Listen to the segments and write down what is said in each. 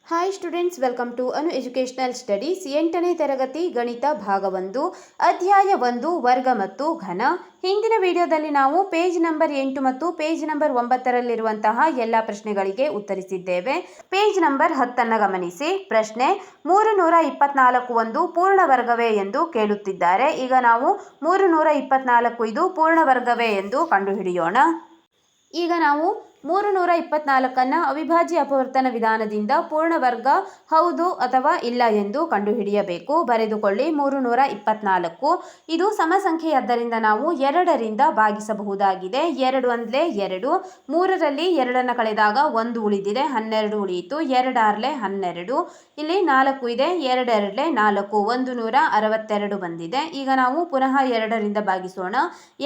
Hi students, welcome to Anu educational studies. 8ನೇ ತರಗತಿ ಗಣಿತ ಭಾಗ 1 ಅಧ್ಯಾಯ 1 ವರ್ಗ ಮತ್ತು ಘನ. ಹಿಂದಿನ ವಿಡಿಯೋದಲ್ಲಿ ನಾವು ಪೇಜ್ ನಂಬರ್ 8 ಮತ್ತು ಪೇಜ್ ನಂಬರ್ 9ರಲ್ಲಿರುವಂತಹ ಎಲ್ಲ ಪ್ರಶ್ನೆಗಳಿಗೆ ಉತ್ತರಿಸಿದ್ದೇವೆ. ಪೇಜ್ ನಂಬರ್ 10 ಗಮನಿಸಿ. ಪ್ರಶ್ನೆ: 324 ಒಂದು ಪೂರ್ಣ ವರ್ಗವೇ ಎಂದು ಕೇಳುತ್ತಿದ್ದಾರೆ. ಈಗ ನಾವು 324 ಇದು ಪೂರ್ಣ ವರ್ಗವೇ ಎಂದು ಕಂಡುಹಿಡಿಯೋಣ. ಈಗ ನಾವು 324 ಅವಿಭಾಜ್ಯ ಅಪವರ್ತನ ವಿಧಾನದಿಂದ ಪೂರ್ಣ ವರ್ಗ ಹೌದು ಅಥವಾ ಇಲ್ಲ ಎಂದು ಕಂಡುಹಿಡಿಯಬೇಕು. ಬರೆದುಕೊಳ್ಳಿ. 324 ಇದು ಸಮಸಂಖ್ಯೆಯಾದ್ದರಿಂದ ನಾವು 2ರಿಂದ ಭಾಗಿಸಬಹುದಾಗಿದೆ. 2 ಅಂದರೆ 2, 3ರಲ್ಲಿ 2 ಕಳೆದಾಗ 1 ಉಳಿದಿದೆ, 12 ಉಳಿಯಿತು. 2 6 12, ಇಲ್ಲಿ 4 ಇದೆ, 2 2 4, 162 ಬಂದಿದೆ. ಈಗ ನಾವು ಪುನಃ 2ರಿಂದ ಭಾಗಿಸೋಣ.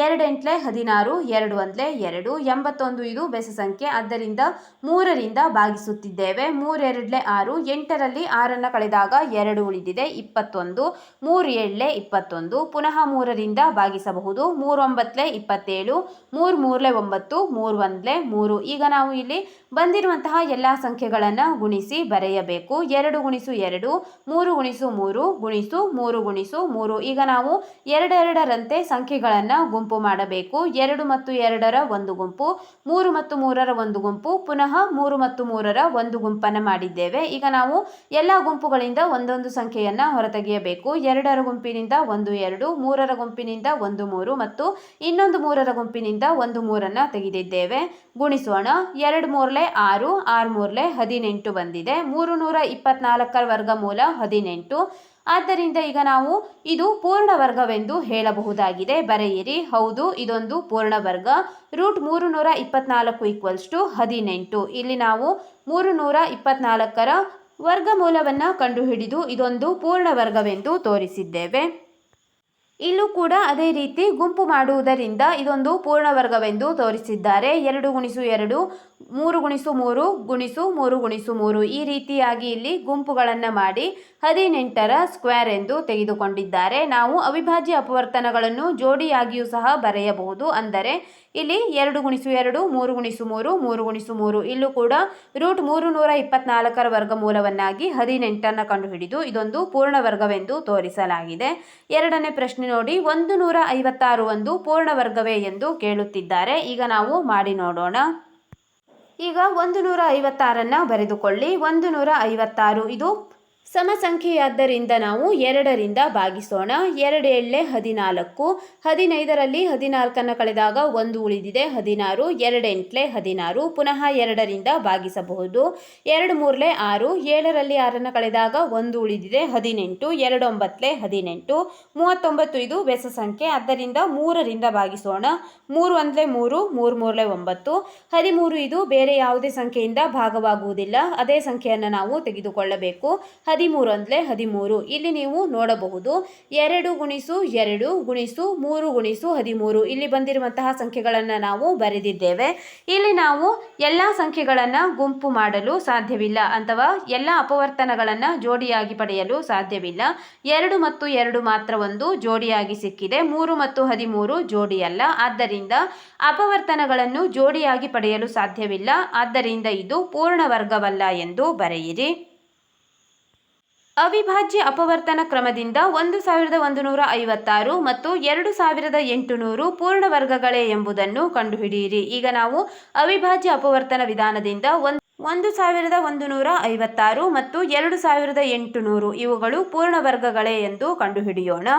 2 8 16, 2 1 2, 81 ಇದು ಬೆಸ ಸಂಖ್ಯೆ, ಆದ್ದರಿಂದ 3ರಿಂದ ಭಾಗಿಸುತ್ತಿದ್ದೇವೆ. 3 2 6, 8ರಲ್ಲಿ 6 ಕಳೆದಾಗ 2 ಉಳಿದಿದೆ, 21, 3 7 21. ಪುನಃ 3ರಿಂದ ಭಾಗಿಸಬಹುದು. 3 9 27, 3 3 9, 3 1 3. ಈಗ ನಾವು ಇಲ್ಲಿ ಬಂದಿರುವಂತಹ ಎಲ್ಲ ಸಂಖ್ಯೆಗಳನ್ನು ಗುಣಿಸಿ ಬರೆಯಬೇಕು. 2 ಗುಣಿಸು 2, 3 ಗುಣಿಸು 3, ಗುಣಿಸು 3 ಗುಣಿಸು 3. ಈಗ ನಾವು 2 2ರಂತೆ ಸಂಖ್ಯೆಗಳನ್ನು ಗುಂಪು ಮಾಡಬೇಕು. 2 ಮತ್ತು 2ರ ಒಂದು ಗುಂಪು, 3 ಮತ್ತು 3ರ ಒಂದು ಗುಂಪು, ಪುನಃ 3 ಮತ್ತು 3ರ ಒಂದು ಗುಂಪನ್ನು ಮಾಡಿದ್ದೇವೆ. ಈಗ ನಾವು ಎಲ್ಲ ಗುಂಪುಗಳಿಂದ ಒಂದೊಂದು ಸಂಖ್ಯೆಯನ್ನು ಹೊರತೆಗೆಯಬೇಕು. 2ರ ಗುಂಪಿನಿಂದ 1 2, 3ರ ಗುಂಪಿನಿಂದ 1 3 ಮತ್ತು ಇನ್ನೊಂದು 3ರ ಗುಂಪಿನಿಂದ 1 3 ತೆಗೆದಿದ್ದೇವೆ. ಗುಣಿಸೋಣ. 2 3 6, 6 3 18 ಬಂದಿದೆ. 324ರ ವರ್ಗಮೂಲ 18. ಆದ್ದರಿಂದ ಈಗ ನಾವು ಇದು ಪೂರ್ಣ ವರ್ಗವೆಂದು ಹೇಳಬಹುದಾಗಿದೆ. ಬರೆಯಿರಿ. ಹೌದು, ಇದೊಂದು ಪೂರ್ಣ ವರ್ಗ. √324 18. ಇಲ್ಲಿ ನಾವು 324ರ ವರ್ಗಮೂಲವನ್ನು ಕಂಡುಹಿಡಿದು ಇದೊಂದು ಪೂರ್ಣ ವರ್ಗವೆಂದು ತೋರಿಸಿದ್ದೇವೆ. ಇಲ್ಲೂ ಕೂಡ ಅದೇ ರೀತಿ ಗುಂಪು ಮಾಡುವುದರಿಂದ ಇದೊಂದು ಪೂರ್ಣ ವರ್ಗವೆಂದು ತೋರಿಸಿದ್ದಾರೆ. 2 ಗುಣಿಸು 2, 3 ಗುಣಿಸು 3, ಗುಣಿಸು 3 ಗುಣಿಸು 3. ಈ ರೀತಿಯಾಗಿ ಇಲ್ಲಿ ಗುಂಪುಗಳನ್ನು ಮಾಡಿ 18ರ ಸ್ಕ್ವೇರ್ ಎಂದು ತೆಗೆದುಕೊಂಡಿದ್ದಾರೆ. ನಾವು ಅವಿಭಾಜ್ಯ ಅಪವರ್ತನಗಳನ್ನು ಜೋಡಿಯಾಗಿಯೂ ಸಹ ಬರೆಯಬಹುದು. ಅಂದರೆ ಇಲ್ಲಿ 2 ಗುಣಿಸು 2, 3 ಗುಣಿಸು 3, 3 ಗುಣಿಸು 3. ಇಲ್ಲೂ ಕೂಡ √324ರ ವರ್ಗಮೂಲವನ್ನಾಗಿ 18ನ್ನು ಕಂಡುಹಿಡಿದು ಇದೊಂದು ಪೂರ್ಣ ವರ್ಗವೆಂದು ತೋರಿಸಲಾಗಿದೆ. 2ನೇ ಪ್ರಶ್ನೆ ನೋಡಿ. 156 ಒಂದು ಪೂರ್ಣ ವರ್ಗವೇ ಎಂದು ಕೇಳುತ್ತಿದ್ದಾರೆ. ಈಗ ನಾವು ಮಾಡಿ ನೋಡೋಣ. ಈಗ 156ನ್ನು ಬರೆದುಕೊಳ್ಳಿ. 156 ಇದು ಸಮಸಂಖ್ಯೆಯಾದ್ದರಿಂದ ನಾವು 2ರಿಂದ ಭಾಗಿಸೋಣ. 2 7 14, 15ರಲ್ಲಿ 14 ಕಳೆದಾಗ 1 ಉಳಿದಿದೆ, 16, 2 8 16. ಪುನಃ 2ರಿಂದ ಭಾಗಿಸಬಹುದು. 2 3 6, 7ರಲ್ಲಿ 6 ಕಳೆದಾಗ 1 ಉಳಿದಿದೆ, 18, 2 9 18, 39 ಇದು ಬೆಸ ಸಂಖ್ಯೆ, ಆದ್ದರಿಂದ 3ರಿಂದ ಭಾಗಿಸೋಣ. 3 1 3, 3 3 9, 13 ಇದು ಬೇರೆ ಯಾವುದೇ ಸಂಖ್ಯೆಯಿಂದ ಭಾಗವಾಗುವುದಿಲ್ಲ, ಅದೇ ಸಂಖ್ಯೆಯನ್ನು ನಾವು ತೆಗೆದುಕೊಳ್ಳಬೇಕು. 13 1 13. ಇಲ್ಲಿ ನೀವು ನೋಡಬಹುದು 2 ಗುಣಿಸು 2, ಗುಣಿಸು 3 ಗುಣಿಸು 13. ಇಲ್ಲಿ ಬಂದಿರುವಂತಹ ಸಂಖ್ಯೆಗಳನ್ನು ನಾವು ಬರೆದಿದ್ದೇವೆ. ಇಲ್ಲಿ ನಾವು ಎಲ್ಲ ಸಂಖ್ಯೆಗಳನ್ನು ಗುಂಪು ಮಾಡಲು ಸಾಧ್ಯವಿಲ್ಲ ಅಥವಾ ಎಲ್ಲ ಅಪವರ್ತನಗಳನ್ನು ಜೋಡಿಯಾಗಿ ಪಡೆಯಲು ಸಾಧ್ಯವಿಲ್ಲ. 2 ಮತ್ತು 2 ಮಾತ್ರ ಒಂದು ಜೋಡಿಯಾಗಿ ಸಿಕ್ಕಿದೆ. 3 ಮತ್ತು 13 ಜೋಡಿಯಲ್ಲ. ಆದ್ದರಿಂದ ಅಪವರ್ತನಗಳನ್ನು ಜೋಡಿಯಾಗಿ ಪಡೆಯಲು ಸಾಧ್ಯವಿಲ್ಲ. ಆದ್ದರಿಂದ ಇದು ಪೂರ್ಣ ವರ್ಗವಲ್ಲ ಎಂದು ಬರೆಯಿರಿ. ಅವಿಭಾಜ್ಯ ಅಪವರ್ತನ ಕ್ರಮದಿಂದ 1156 ಮತ್ತು 2800 ಪೂರ್ಣ ವರ್ಗಗಳೇ ಎಂಬುದನ್ನು ಕಂಡುಹಿಡಿಯಿರಿ. ಈಗ ನಾವು ಅವಿಭಾಜ್ಯ ಅಪವರ್ತನ ವಿಧಾನದಿಂದ 1156 ಮತ್ತು 2800 ಇವುಗಳು ಪೂರ್ಣ ವರ್ಗಗಳೇ ಎಂದು ಕಂಡುಹಿಡಿಯೋಣ.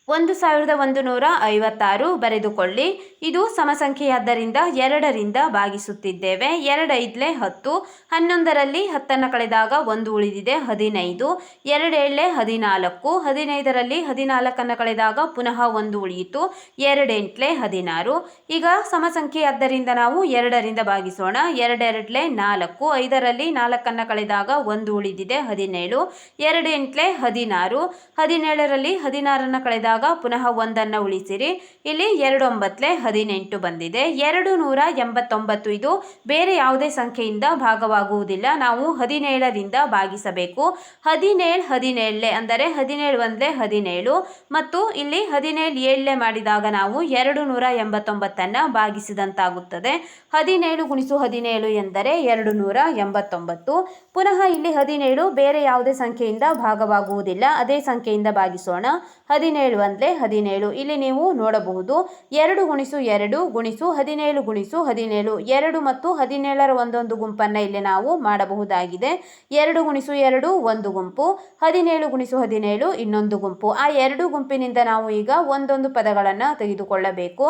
1156 ಬರೆದುಕೊಳ್ಳಿ. ಇದು ಸಮಸಂಖ್ಯೆಯಾದ್ದರಿಂದ 2ರಿಂದ ಭಾಗಿಸುತ್ತಿದ್ದೇವೆ. 2 5 10, 11ರಲ್ಲಿ 10 ಕಳೆದಾಗ 1 ಉಳಿದಿದೆ, 15, 2 7 14, 15ರಲ್ಲಿ 14 ಕಳೆದಾಗ ಪುನಃ 1 ಉಳಿಯಿತು, 2 8 16. ಈಗ ಸಮಸಂಖ್ಯೆಯಾದ್ದರಿಂದ ನಾವು 2ರಿಂದ ಭಾಗಿಸೋಣ. 2 2 4, 5ರಲ್ಲಿ 4 ಕಳೆದಾಗ 1 ಉಳಿದಿದೆ, 17, 2 8 16, 17ರಲ್ಲಿ 16 ಕಳೆದಾಗ ಮಾಡಿದಾಗ ಪುನಃ 1 ಉಳಿಸಿರಿ. ಇಲ್ಲಿ 2 9 18 ಬಂದಿದೆ. 289 ಇದು ಬೇರೆ ಯಾವುದೇ ಸಂಖ್ಯೆಯಿಂದ ಭಾಗವಾಗುವುದಿಲ್ಲ. ನಾವು 17ರಿಂದ ಭಾಗಿಸಬೇಕು. 17 17 ಅಂದರೆ 17 1 17 ಮತ್ತು ಇಲ್ಲಿ 17 7 ಮಾಡಿದಾಗ ನಾವು 289 ಭಾಗಿಸಿದಂತಾಗುತ್ತದೆ. 17 × 17 ಎಂದರೆ 289. ಪುನಃ ಇಲ್ಲಿ 17 ಬೇರೆ ಯಾವುದೇ ಸಂಖ್ಯೆಯಿಂದ ಭಾಗವಾಗುವುದಿಲ್ಲ. ಅದೇ ಸಂಖ್ಯೆಯಿಂದ ಭಾಗಿಸೋಣ. 17 1 17 ಇಲ್ಲಿ ನೀವು ನೋಡಬಹುದು 2 × 2 ಗುಣಿಸು 17 × 17 2 ಮತ್ತು 17ರ ಒಂದೊಂದು ಗುಂಪನ್ನು ಇಲ್ಲಿ ನಾವು ಮಾಡಬಹುದಾಗಿದೆ. 2 × 2 ಒಂದು ಗುಂಪು, 17 × 17 ಇನ್ನೊಂದು ಗುಂಪು. ಆ ಎರಡು ಗುಂಪಿನಿಂದ ನಾವು ಈಗ ಒಂದೊಂದು ಪದಗಳನ್ನು ತೆಗೆದುಕೊಳ್ಳಬೇಕು.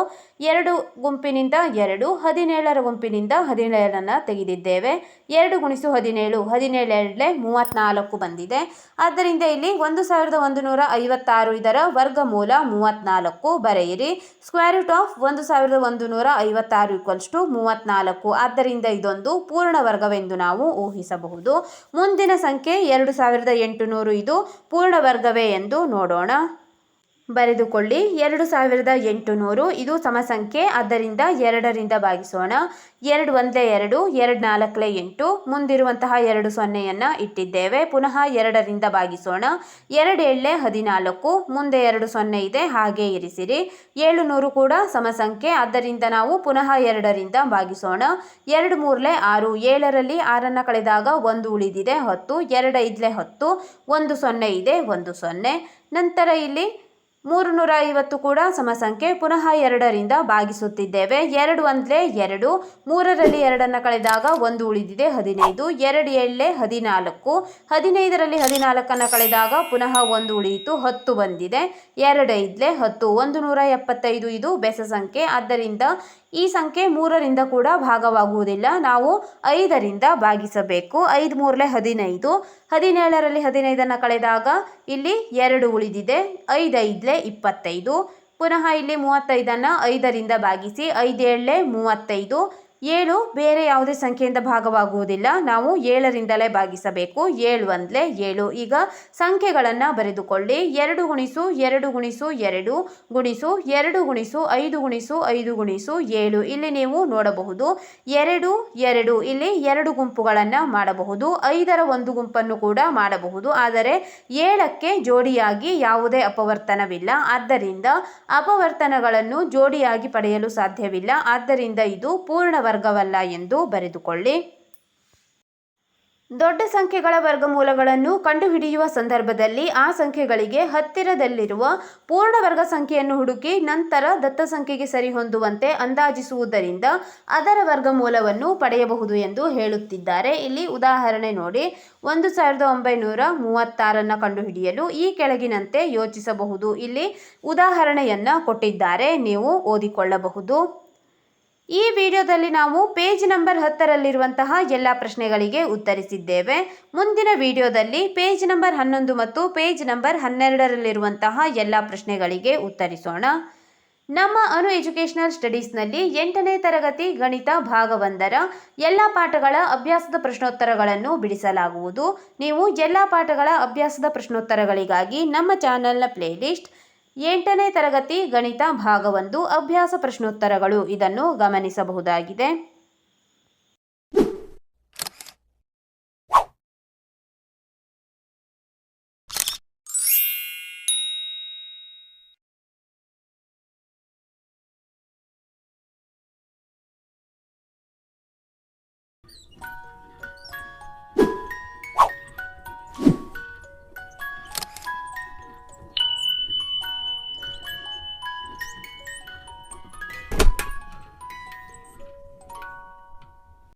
2 ಗುಂಪಿನಿಂದ 2, 17ರ ಗುಂಪಿನಿಂದ 17 ತೆಗೆದಿದ್ದೇವೆ. 2 × 17 17 34 ಬಂದಿದೆ. ಆದ್ದರಿಂದ ಇಲ್ಲಿ 1156 ಇದರ ವರ್ಗಮೂಲ 34 ಬರೆಯಿರಿ. Square root of 1156 = 34. ಆದ್ದರಿಂದ ಇದೊಂದು ಪೂರ್ಣ ವರ್ಗವೆಂದು ನಾವು ಊಹಿಸಬಹುದು. ಮುಂದಿನ ಸಂಖ್ಯೆ 2800 ಇದು ಪೂರ್ಣ ವರ್ಗವೇ ಎಂದು ನೋಡೋಣ. ಬರೆದುಕೊಳ್ಳಿ. 2800 ಇದು ಸಮಸಂಖ್ಯೆ, ಆದ್ದರಿಂದ 2ರಿಂದ ಭಾಗಿಸೋಣ. 2 1 2 2 4 8 ಮುಂದಿರುವಂತಹ 2 0ಯನ್ನು ಇಟ್ಟಿದ್ದೇವೆ. ಪುನಃ 2ರಿಂದ ಭಾಗಿಸೋಣ. 2 7 14 ಮುಂದೆ 2 0 ಇದೆ, ಹಾಗೆ ಇರಿಸಿರಿ. 700 ಕೂಡ ಸಮಸಂಖ್ಯೆ, ಆದ್ದರಿಂದ ನಾವು ಪುನಃ 2ರಿಂದ ಭಾಗಿಸೋಣ. 2 3 6 7ರಲ್ಲಿ 6ನ್ನು ಕಳೆದಾಗ 1 ಉಳಿದಿದೆ 10. 2 5 10 1 0 ಇದೆ 1 0. ನಂತರ ಇಲ್ಲಿ 350 ಕೂಡ ಸಮಸಂಖ್ಯೆ, ಪುನಃ 2ರಿಂದ ಭಾಗಿಸುತ್ತಿದ್ದೇವೆ. 2 1 2 3ರಲ್ಲಿ 2ನ್ನು ಕಳೆದಾಗ 1 ಉಳಿದಿದೆ 15. 2 7 14 15ರಲ್ಲಿ 14ನ್ನು ಕಳೆದಾಗ ಪುನಃ 1 ಉಳಿಯಿತು 10 ಬಂದಿದೆ. 2 5 10 175 ಇದು ಬೆಸ ಸಂಖ್ಯೆ, ಆದ್ದರಿಂದ ಈ ಸಂಖ್ಯೆ 3ರಿಂದ ಕೂಡ ಭಾಗವಾಗುವುದಿಲ್ಲ. ನಾವು 5ರಿಂದ ಭಾಗಿಸಬೇಕು. 5 3 15 17ರಲ್ಲಿ 15ನ್ನು ಕಳೆದಾಗ ಇಲ್ಲಿ 2 ಉಳಿದಿದೆ 5 5 25. ಪುನಃ ಇಲ್ಲಿ 35ನ್ನು 5ರಿಂದ ಭಾಗಿಸಿ. 5 7 35. 7 ಬೇರೆ ಯಾವುದೇ ಸಂಖ್ಯೆಯಿಂದ ಭಾಗವಾಗುವುದಿಲ್ಲ. ನಾವು 7ರಿಂದಲೇ ಭಾಗಿಸಬೇಕು. 7 1 7. ಈಗ ಸಂಖ್ಯೆಗಳನ್ನು ಬರೆದುಕೊಳ್ಳಿ. 2 × 2 × 2 ಗುಣಿಸು 2 × 5 × 5 × 7. ಇಲ್ಲಿ ನೀವು ನೋಡಬಹುದು 2 2 ಇಲ್ಲಿ 2 ಗುಂಪುಗಳನ್ನು ಮಾಡಬಹುದು. 5ರ ಒಂದು ಗುಂಪನ್ನು ಕೂಡ ಮಾಡಬಹುದು. ಆದರೆ 7ಕ್ಕೆ ಜೋಡಿಯಾಗಿ ಯಾವುದೇ ಅಪವರ್ತನವಿಲ್ಲ. ಆದ್ದರಿಂದ ಅಪವರ್ತನಗಳನ್ನು ಜೋಡಿಯಾಗಿ ಪಡೆಯಲು ಸಾಧ್ಯವಿಲ್ಲ. ಆದ್ದರಿಂದ ಇದು ಪೂರ್ಣ ವರ್ಗವಲ್ಲ ಎಂದು ಬರೆದುಕೊಳ್ಳಿ. ದೊಡ್ಡ ಸಂಖ್ಯೆಗಳ ವರ್ಗಮೂಲಗಳನ್ನು ಕಂಡುಹಿಡಿಯುವ ಸಂದರ್ಭದಲ್ಲಿ ಆ ಸಂಖ್ಯೆಗಳಿಗೆ ಹತ್ತಿರದಲ್ಲಿರುವ ಪೂರ್ಣ ವರ್ಗ ಸಂಖ್ಯೆಯನ್ನು ಹುಡುಕಿ ನಂತರ ದತ್ತ ಸಂಖ್ಯೆಗೆ ಸರಿಹೊಂದುವಂತೆ ಅಂದಾಜಿಸುವುದರಿಂದ ಅದರ ವರ್ಗಮೂಲವನ್ನು ಪಡೆಯಬಹುದು ಎಂದು ಹೇಳುತ್ತಿದ್ದಾರೆ. ಇಲ್ಲಿ ಉದಾಹರಣೆ ನೋಡಿ. 1936 ಕಂಡುಹಿಡಿಯಲು ಈ ಕೆಳಗಿನಂತೆ ಯೋಚಿಸಬಹುದು. ಇಲ್ಲಿ ಉದಾಹರಣೆಯನ್ನು ಕೊಟ್ಟಿದ್ದಾರೆ, ನೀವು ಓದಿಕೊಳ್ಳಬಹುದು. ಈ ವಿಡಿಯೋದಲ್ಲಿ ನಾವು ಪೇಜ್ ನಂಬರ್ 10ರಲ್ಲಿರುವಂತಹ ಎಲ್ಲ ಪ್ರಶ್ನೆಗಳಿಗೆ ಉತ್ತರಿಸಿದ್ದೇವೆ. ಮುಂದಿನ ವಿಡಿಯೋದಲ್ಲಿ ಪೇಜ್ ನಂಬರ್ 11 ಮತ್ತು ಪೇಜ್ ನಂಬರ್ 12ರಲ್ಲಿರುವಂತಹ ಎಲ್ಲ ಪ್ರಶ್ನೆಗಳಿಗೆ ಉತ್ತರಿಸೋಣ. ನಮ್ಮ ಅನು ಎಜುಕೇಷನಲ್ ಸ್ಟಡೀಸ್ನಲ್ಲಿ 8ನೇ ತರಗತಿ ಗಣಿತ ಭಾಗ 1ರ ಎಲ್ಲ ಪಾಠಗಳ ಅಭ್ಯಾಸದ ಪ್ರಶ್ನೋತ್ತರಗಳನ್ನು ಬಿಡಿಸಲಾಗುವುದು. ನೀವು ಎಲ್ಲ ಪಾಠಗಳ ಅಭ್ಯಾಸದ ಪ್ರಶ್ನೋತ್ತರಗಳಿಗಾಗಿ ನಮ್ಮ ಚಾನೆಲ್ನ ಪ್ಲೇಲಿಸ್ಟ್ 8ನೇ ತರಗತಿ ಗಣಿತ ಭಾಗ 1 ಅಭ್ಯಾಸ ಪ್ರಶ್ನೋತ್ತರಗಳು ಇದನ್ನು ಗಮನಿಸಬಹುದಾಗಿದೆ.